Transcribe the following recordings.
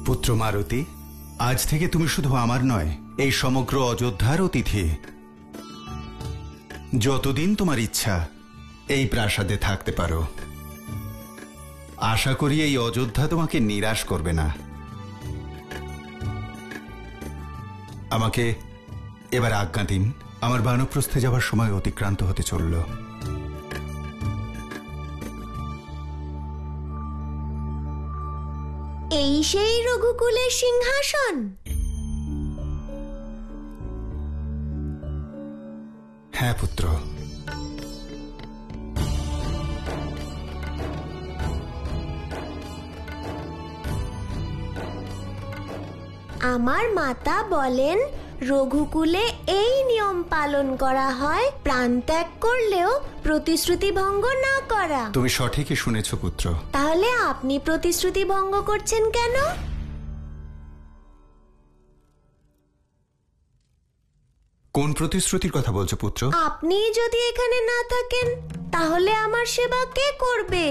পুত্র মারুতি, আজ থেকে তুমি শুধু আমার নয়, এই সমগ্র অযোধ্যার অতিথি। যতদিন তোমার ইচ্ছা এই প্রাসাদে থাকতে পারো। আশা করি এই অযোধ্যা তোমাকে নিরাশ করবে না। আমাকে এবার আজ্ঞা দিন, আমার বানপ্রস্থে যাবার সময় অতিক্রান্ত হতে চলল। এই সেই রঘুকুলের সিংহাসন? হ্যাঁ পুত্র। আমার মাতা বলেন রঘুকুলে এই নিয়ম পালন করা হয়, প্রাণ ত্যাগ করলেও প্রতিশ্রুতি ভঙ্গ না করা। তুমি সঠিকই শুনেছ পুত্র। তাহলে আপনি প্রতিশ্রুতি ভঙ্গ করছেন কেন? কোন প্রতিশ্রুতির কথা বলছো পুত্র? আপনি যদি এখানে না থাকেন তাহলে আমার সেবা কে করবে?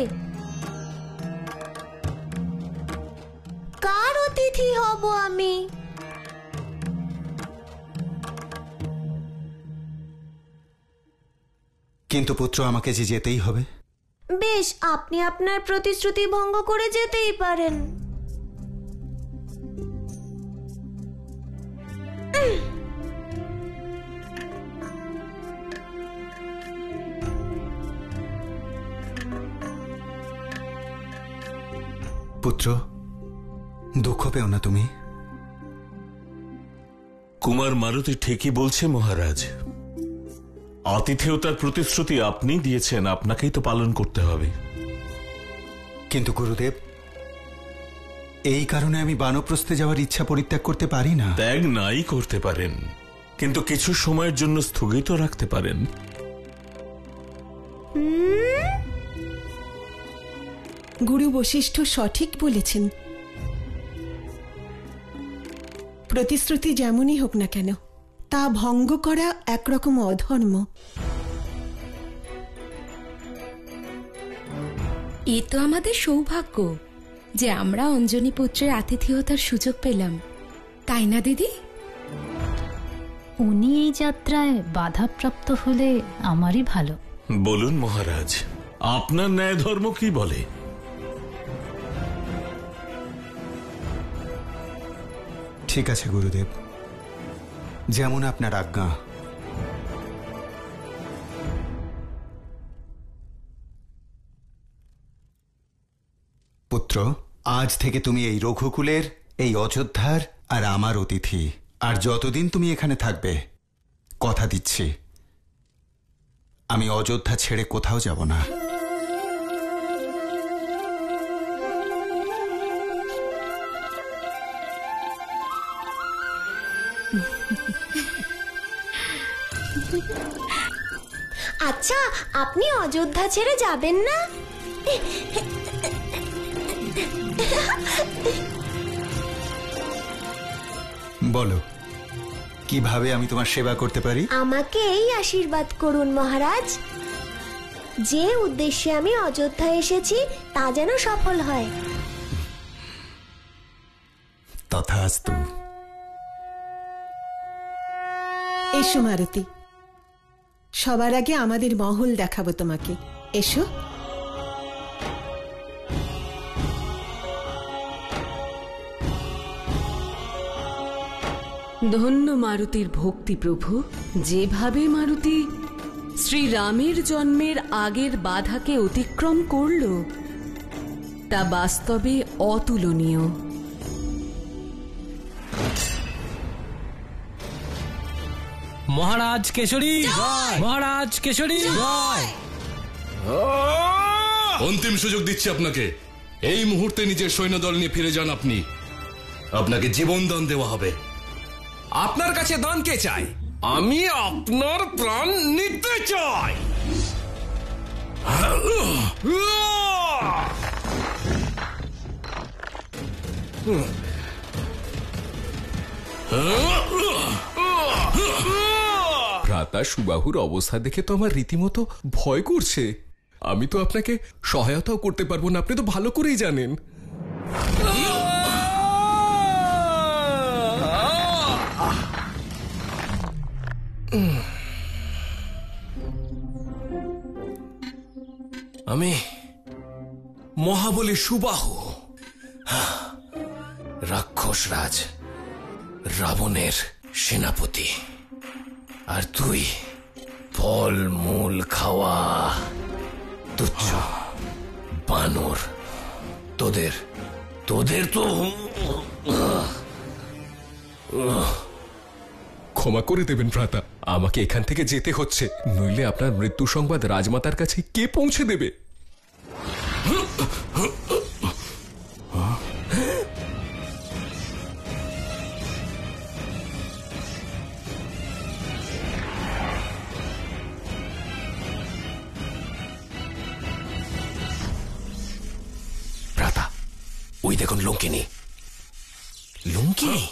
কার অতিথি হব আমি? কিন্তু পুত্র, আমাকে যে যেতেই হবে। বেশ, আপনি আপনার প্রতিশ্রুতি ভঙ্গ করে যেতেই পারেন। পুত্র, দুঃখ পেও না তুমি। কুমার মারুতি ঠিকই বলছে মহারাজ। আতিথেয়তার প্রতিশ্রুতি আপনি দিয়েছেন, আপনাকেই তো পালন করতে হবে। কিন্তু গুরুদেব, এই কারণে আমি বানপ্রস্থে যাওয়ার ইচ্ছা পরিত্যাগ করতে পারি না। ত্যাগ নাই করতে পারেন, কিন্তু কিছু সময়ের জন্য স্থগিত রাখতে পারেন। গুরু বশিষ্ঠ সঠিক বলেছেন। প্রতিশ্রুতি যেমনই হোক না কেন, তা ভঙ্গ করা একরকম অধর্ম। এ তো আমাদের সৌভাগ্য যে আমরা অঞ্জনী পুত্রের আতিথেয়তার সুযোগ পেলাম, তাই না দিদি? উনি এই যাত্রায় বাধাপ্রাপ্ত হলে আমারই ভালো। বলুন মহারাজ, আপনার ন্যায় ধর্ম কি বলে? ঠিক আছে গুরুদেব, যেমন আপনার আজ্ঞা। পুত্র, আজ থেকে তুমি এই রঘুকুলের, এই অযোধ্যার আর আমার অতিথি। আর যতদিন তুমি এখানে থাকবে, কথা দিচ্ছি আমি অযোধ্যা ছেড়ে কোথাও যাব না। আচ্ছা, আপনি অযোধ্যা ছেড়ে যাবেন না? বলো, কিভাবে আমি তোমার সেবা করতে পারি? আমাকে এই আশীর্বাদ করুন মহারাজ, যে উদ্দেশ্যে আমি অযোধ্যা এসেছি তা যেন সফল হয়। তথাস্তু। এসো মারুতি, সবার আগে আমাদের মহল দেখাবো তোমাকে। এসো। ধন্য মারুতির ভক্তি প্রভু। যেভাবে মারুতি শ্রীরামের জন্মের আগের বাধাকে অতিক্রম করল, তা বাস্তবে অতুলনীয়। মহারাজ কেশরী, মহারাজ কেশরী। অন্তিম সুযোগ দিচ্ছি আপনাকে। এই মুহূর্তে নিজের সৈন্যদল নিয়ে ফিরে যান আপনি। আপনাকে জীবনদান দেওয়া হবে। আপনার কাছে দান কে চাই? আমি আপনার প্রাণ নিতে চাই। ভ্রাতা সুবাহুর অবস্থা দেখে তো আমার রীতিমতো ভয় করছে। আমি তো আপনাকে সহায়তাও করতে পারবো না, আপনি তো ভালো করেই জানেন। আমি মহাবলী সুবাহু, রাক্ষসরাজ রাবণের সেনাপতি, আর তুই ফল মূল খাওয়া তুচ্ছ বানর। তোদের তো ক্ষমা করে দেবেন ভ্রাতা, আমাকে এখান থেকে যেতে হচ্ছে, নইলে আপনার মৃত্যু সংবাদ রাজমাতার কাছে কে পৌঁছে দেবে? ভ্রাতা, ওই দেখুন লঙ্কিনী। লঙ্কিনী?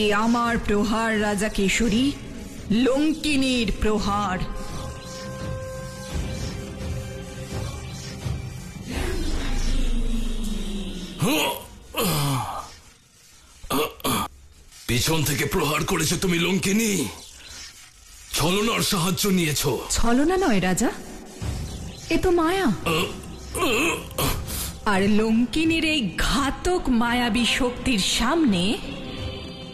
এ আমার প্রহার রাজা কেশরী, লঙ্কিনীর প্রহার। পিছন থেকে প্রহার করেছো তুমি লঙ্কিনী, ছলনার সাহায্য নিয়েছো। ছলনা নয় রাজা, এ তো মায়া। আর লঙ্কিনীর এই ঘাতক মায়াবী শক্তির সামনে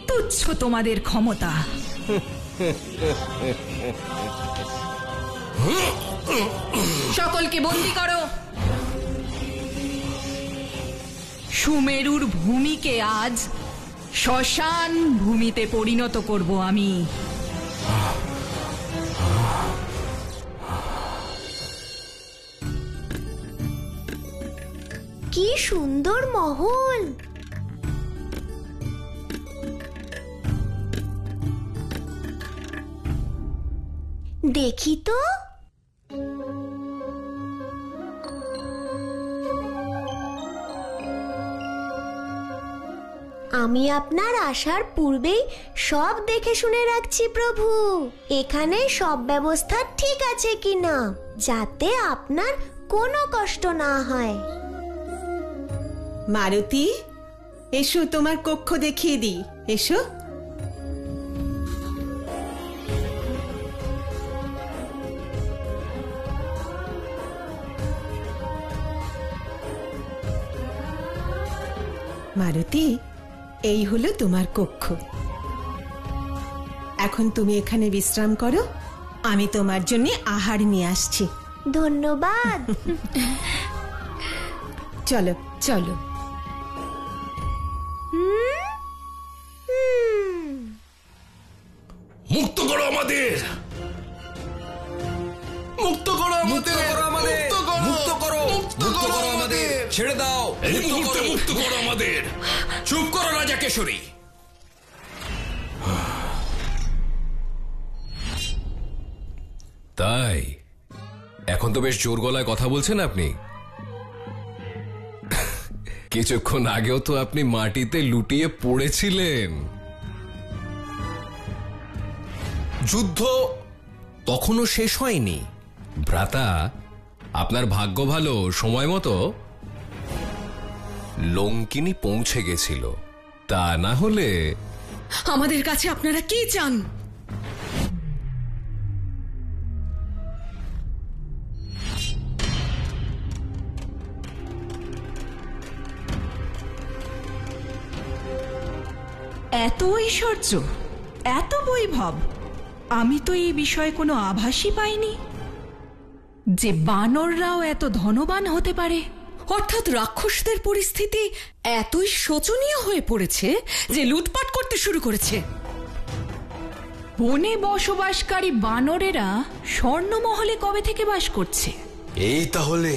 তুচ্ছ তোমাদের ক্ষমতা। সকলকে বন্দী করো। সুমেরুর ভূমিকে আজ শ্মশান ভূমিতে পরিণত করব আমি। কি সুন্দর মহল! দেখি তো। আমি আপনার আসার পূর্বেই সব দেখে শুনে রাখছি প্রভু, এখানে সব ব্যবস্থা ঠিক আছে কিনা, যাতে আপনার কোনো কষ্ট না হয়। মারুতি, এসো, তোমার কক্ষ দেখিয়ে দিই, এসো। মারুতি, এই হলো তোমার কক্ষ। এখন তুমি এখানে বিশ্রাম করো, আমি তোমার জন্য আহার নিয়ে আসছি। ধন্যবাদ। চলো চলো। মুক্ত করো আমাদের, মুক্ত করো আমাদের, মুক্ত করো আমাদের, ছেড়ে দাও, এই মুহূর্তে মুক্ত করো আমাদের। চুপ করো রাজা কেশরী। তাই এখন তো বেশ জোর গলায় কথা বলছেন আপনি। কিছুক্ষণ আগেও তো আপনি মাটিতে লুটিয়ে পড়েছিলেন। যুদ্ধ তখনও শেষ হয়নি। ভ্রাতা, আপনার ভাগ্য ভালো, সময় মতো লঙ্কিনী পৌঁছে গেছিল, তা না হলে। আমাদের কাছে আপনারা কি চান? এত ঐশ্বর্য, এত বৈভব, আমি তো এই বিষয়ে কোনো আভাসই পাইনি যে বানররাও এত ধনবান হতে পারে। অর্থাৎ রাক্ষসদের পরিস্থিতি এতই শোচনীয় হয়ে পড়েছে যে লুটপাট করতে শুরু করেছে। বনে বসবাসকারী বানরেরা স্বর্ণমহলে কবে থেকে বাস করছে? এই তাহলে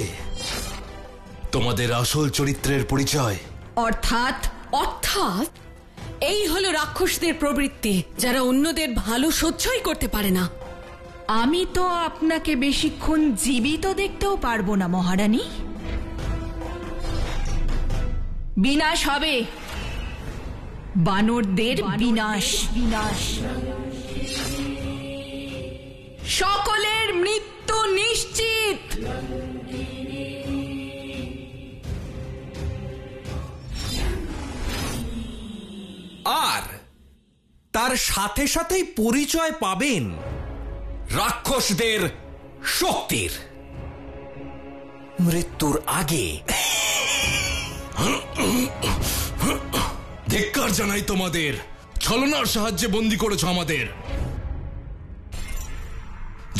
তোমাদের আসল চরিত্রের পরিচয়। অর্থাৎ অর্থাৎ এই হলো রাক্ষসদের প্রবৃত্তি, যারা অন্যদের ভালো সহ্যই করতে পারে না। আমি তো আপনাকে বেশিক্ষণ জীবিত দেখতেও পারবো না মহারানী। বিনাশ হবে, বানরদের বিনাশ। সকলের মৃত্যু নিশ্চিত। আর তার সাথে সাথেই পরিচয় পাবেন রাক্ষসদের শক্তির। মৃত্যুর আগে ধিক্কার জানাই তোমাদের, ছলনার সাহায্যে বন্দী করেছ আমাদের।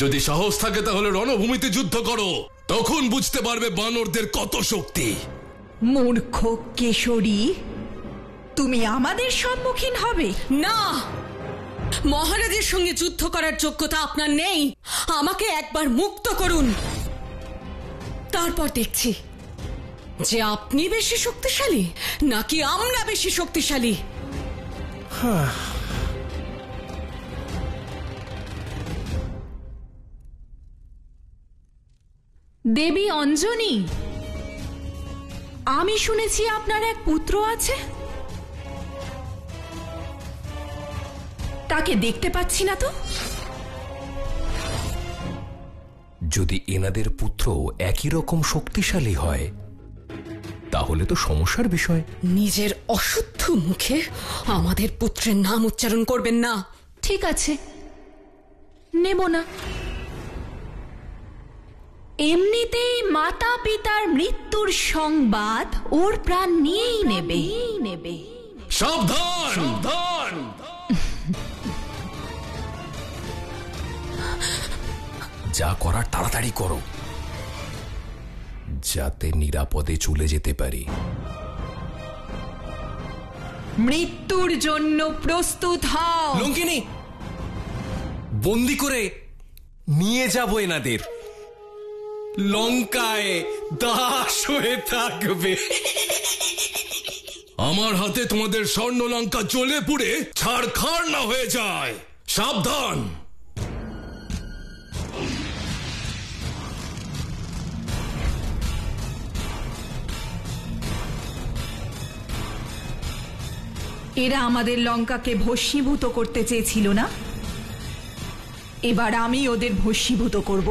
যদি সাহস থাকে তাহলে রণভূমিতে যুদ্ধ করো, তখন বুঝতে পারবে বানরদের কত শক্তি। মূর্খ কেশরী, তুমি আমাদের সম্মুখীন হবে না, মহারাজের সঙ্গে যুদ্ধ করার যোগ্যতা আপনার নেই। আমাকে একবার মুক্ত করুন, তারপর দেখছি যে আপনি বেশি শক্তিশালী নাকি আমরা বেশি শক্তিশালী। দেবী অঞ্জনী, আমি শুনেছি আপনার এক পুত্র আছে। তাকে দেখতে পাচ্ছি না তো। যদি এনাদের পুত্র একই রকম শক্তিশালী হয় তাহলে তো সমস্যার বিষয়। নিজের অশুদ্ধ মুখে আমাদের পুত্রের নাম উচ্চারণ করবেন না। ঠিক আছে, নেব না। এমনিতেই মাতা পিতার মৃত্যুর সংবাদ ওর প্রাণ নিয়েই নেবে। সাবধান, সাবধান। যা করার তাড়াতাড়ি করো, যাতে নিরাপদে চলে যেতে পারি। মৃত্যুর জন্য প্রস্তুত হও। লঙ্কিনী, বন্দি করে নিয়ে যাব এনাদের, লঙ্কায় দাস হয়ে থাকবে। আমার হাতে তোমাদের স্বর্ণ লঙ্কা জ্বলে পুড়ে ছাড়খাড় না হয়ে যায়। সাবধান। এরা আমাদের লঙ্কাকে ভস্মীভূত করতে চেয়েছিল না? এবার আমি ওদের ভস্মীভূত করব।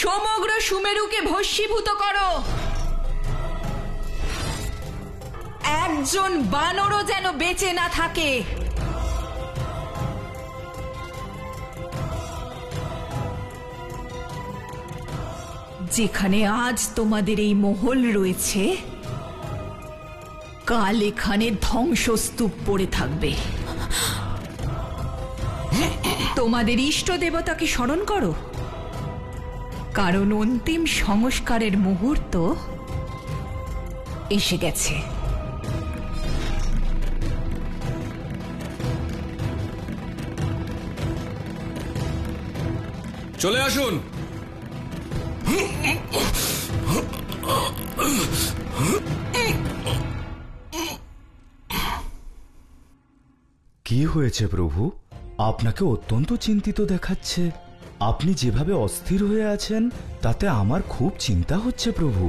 সমগ্র সুমেরুকে ভস্মীভূত করো। একজন বানরও যেন বেঁচে না থাকে। যেখানে আজ তোমাদের এই মহল রয়েছে, কাল এখানে ধ্বংসস্তূপ পড়ে থাকবে। তোমাদের ইষ্ট দেবতাকে স্মরণ করো, কারণ অন্তিম সংস্কারের মুহূর্ত এসে গেছে। চলে আসুন। কি হয়েছে প্রভু? আপনাকে অত্যন্ত চিন্তিত দেখাচ্ছে। আপনি যেভাবে অস্থির হয়ে আছেন তাতে আমার খুব চিন্তা হচ্ছে প্রভু।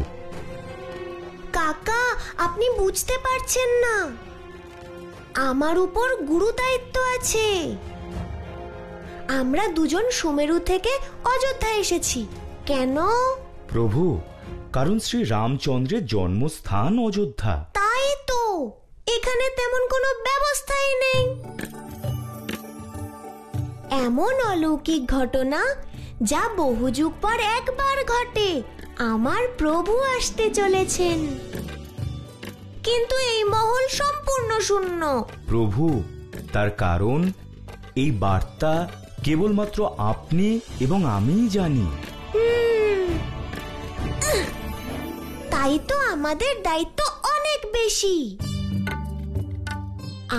কাকা, আপনি বুঝতে পারছেন না, আমার উপর গুরু দায়িত্ব আছে। আমরা দুজন সুমেরু থেকে অযোধ্যা এসেছি। কেন? প্রভু, কারণ শ্রী রামচন্দ্রের জন্মস্থান অযোধ্যা। তাই তো, এখানে তেমন কোনো ব্যবস্থাই নেই। এমন অলৌকিক ঘটনা যা বহু যুগ পর একবার ঘটে। আমার প্রভু আসতে চলেছেন, কিন্তু এই মহল সম্পূর্ণ শূন্য। প্রভু, তার কারণ এই বার্তা কেবলমাত্র আপনি এবং আমিই জানি। তাই তো আমাদের দায়িত্ব অনেক বেশি।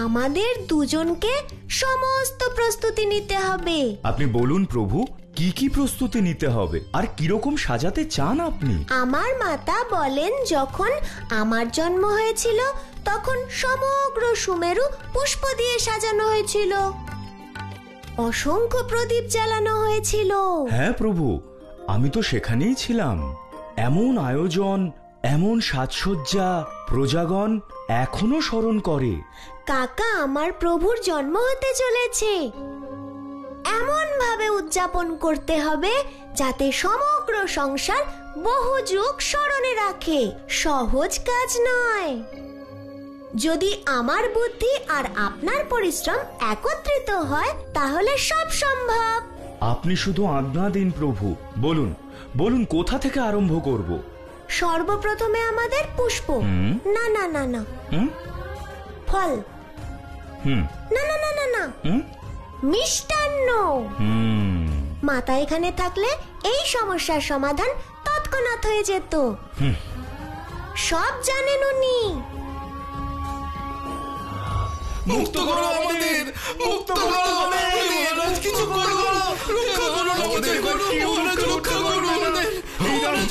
আমাদের দুজনকে সমস্ত প্রস্তুতি নিতে হবে। আপনি বলুন প্রভু, কি কি প্রস্তুতি নিতে হবে আর কিরকম সাজাতে চান আপনি? আমার মাতা বলেন, যখন আমার জন্ম হয়েছিল তখন সমগ্র সুমেরু পুষ্প দিয়ে সাজানো হয়েছিল, অসংখ্য প্রদীপ জ্বালানো হয়েছিল। হ্যাঁ প্রভু, আমি তো সেখানেই ছিলাম। এমন আয়োজন এমন সাজসজ্জা প্রজাগণ এখনো স্মরণ করে। কাকা, আমার প্রভুর জন্ম হতে চলেছে, এমন ভাবে উদযাপন করতে হবে যাতে সমগ্র সংসার বহু যুগ স্মরণে রাখে। সহজ কাজ নয়। যদি আমার বুদ্ধি আর আপনার পরিশ্রম একত্রিত হয় তাহলে সব সম্ভব। আপনি শুধু আজ্ঞা দিন প্রভু। বলুন বলুন, কোথা থেকে আরম্ভ করব? সর্বপ্রথমে আমাদের পুষ্প, না না না না, ফল, না না না না না, মিষ্টান্ন। মাতা এখানে থাকলে এই সমস্যার সমাধান তৎক্ষণাৎ হয়ে যেত। সব জানেন উনি। মুক্ত করো আমাদের, মুক্ত করো আমাদের, মহারাজ কিছু করো, রক্ষা করো আমাদের, মহারাজ রক্ষা করো আমাদের, মহারাজ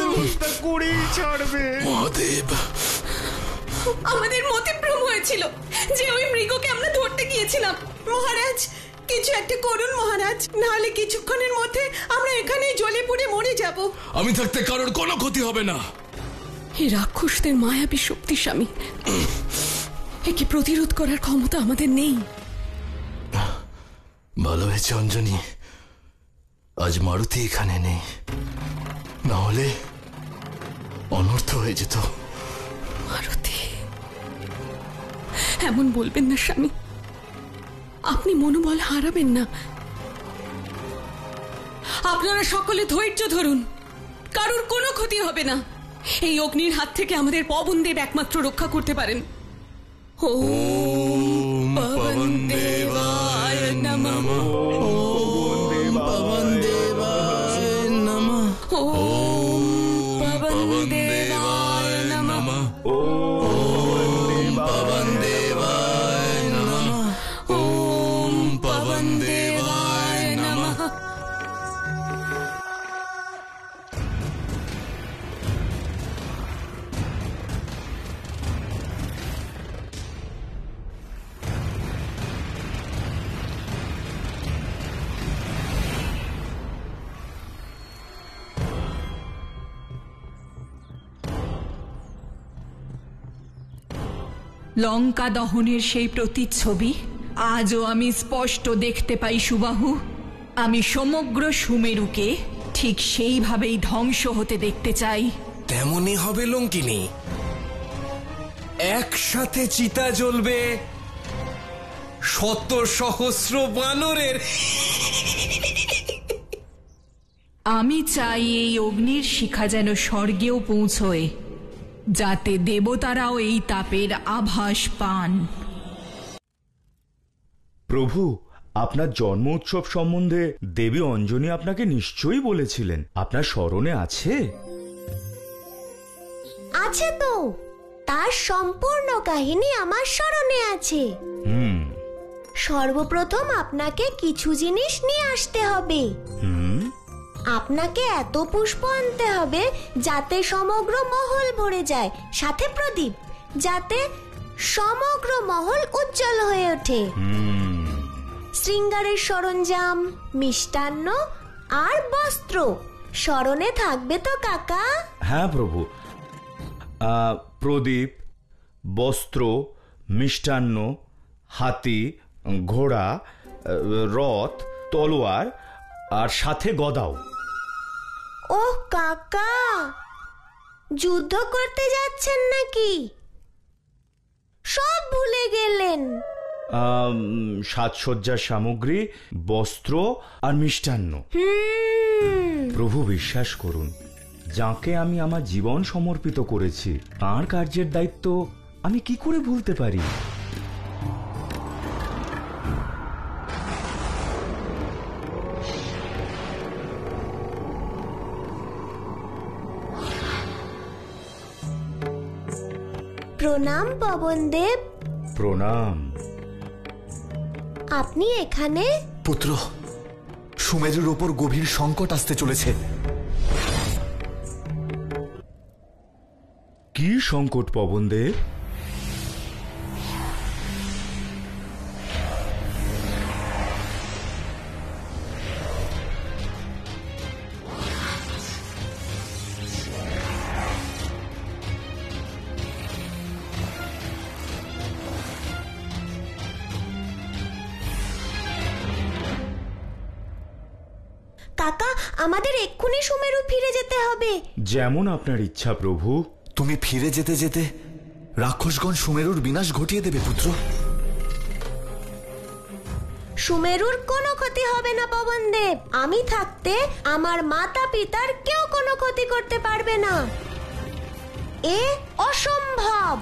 ব্যবস্থা করেই ছাড়বে। মহাদেব, আমাদের মতিভ্রম হয়েছিল যে ওই মৃগকে আমরা ধরতে গিয়েছিলাম। মহারাজ কিছু একটা করুন মহারাজ, নাহলে কিছুক্ষণের মধ্যে আমরা এখানেই জ্বলে পুড়ে মরে যাব। আমি থাকতে কারোর কোনো ক্ষতি হবে না। এই রাক্ষসদের মায়াবী শক্তি স্বামী, একে প্রতিরোধ করার ক্ষমতা আমাদের নেই। ভালো হয়েছে অঞ্জনী আজ মারুতি এখানে নেই, না হলে অনর্থ হয়ে যেত। মারুতি, এমন বলবেন না স্বামী, আপনি মনোবল হারাবেন না। আপনারা সকলে ধৈর্য ধরুন, কারোর কোনো ক্ষতি হবে না। এই অগ্নির হাত থেকে আমাদের পবনদেব একমাত্র রক্ষা করতে পারেন। ওম পবনদেবায় নমঃ, ওম পবনদেবায় নমঃ, ওম পবনদেবায় নমঃ, ওম পবনদেবায় নমঃ, ওম পবনদেবায় নমঃ। লঙ্কা দহনের সেই প্রতিচ্ছবি আজও আমি স্পষ্ট দেখতে পাই সুবাহু। আমি সমগ্র সুমেরুকে ঠিক সেইভাবেই ধ্বংস হতে দেখতে চাই। তেমনই হবে লঙ্কিনী, একসাথে চিতা জ্বলবে শত সহস্র বানরের। আমি চাই এই অগ্নির শিখা যেন স্বর্গেও পৌঁছয়, যাতে দেবতারাও এই তাপের আভাস পান। প্রভু, আপনার জন্ম উৎসব সম্বন্ধে দেবী অঞ্জনী আপনাকে নিশ্চয়ই বলেছিলেন। আপনার স্মরণে আছে? আছে তো, তার সম্পূর্ণ কাহিনী আমার স্মরণে আছে। সর্বপ্রথম আপনাকে কিছু জিনিস নিয়ে আসতে হবে। আপনাকে এত পুষ্প আনতে হবে যাতে সমগ্র মহল ভরে যায়, সাথে প্রদীপ, যাতে সমগ্র মহল উজ্জ্বল হয়ে ওঠে। শৃঙ্গারের সরঞ্জাম, মিষ্টান্ন আর বস্ত্র স্মরণে থাকবে তো কাকা? হ্যাঁ প্রভু, প্রদীপ, বস্ত্র, মিষ্টান্ন, হাতি, ঘোড়া, রথ, তলোয়ার আর সাথে গদাও। ও কাকা, যুদ্ধ করতে যাচ্ছেন নাকি? সব ভুলে গেলেন। সাজসজ্জার সামগ্রী, বস্ত্র আর মিষ্টান্ন। প্রভু বিশ্বাস করুন, যাকে আমি আমার জীবন সমর্পিত করেছি তাঁর কার্যের দায়িত্ব আমি কি করে ভুলতে পারি? প্রণাম পবনদেব। প্রণাম। আপনি এখানে? পুত্র, সুমেরুর ওপর গভীর সংকট আসতে চলেছে। কি সংকট পবনদেব? কাকা, আমাদের এক্ষুনি সুমেরু ফিরে যেতে হবে। যেমন আপনার ইচ্ছা প্রভু। তুমি ফিরে যেতে যেতে রাক্ষসগণ সুমেরুর বিনাশ ঘটিয়ে দেবে পুত্র। সুমেরুর কোনো ক্ষতি হবে না পবনদেব। আমি থাকতে আমার মাতা পিতার কেউ কোনো ক্ষতি করতে পারবে না। এ অসম্ভব।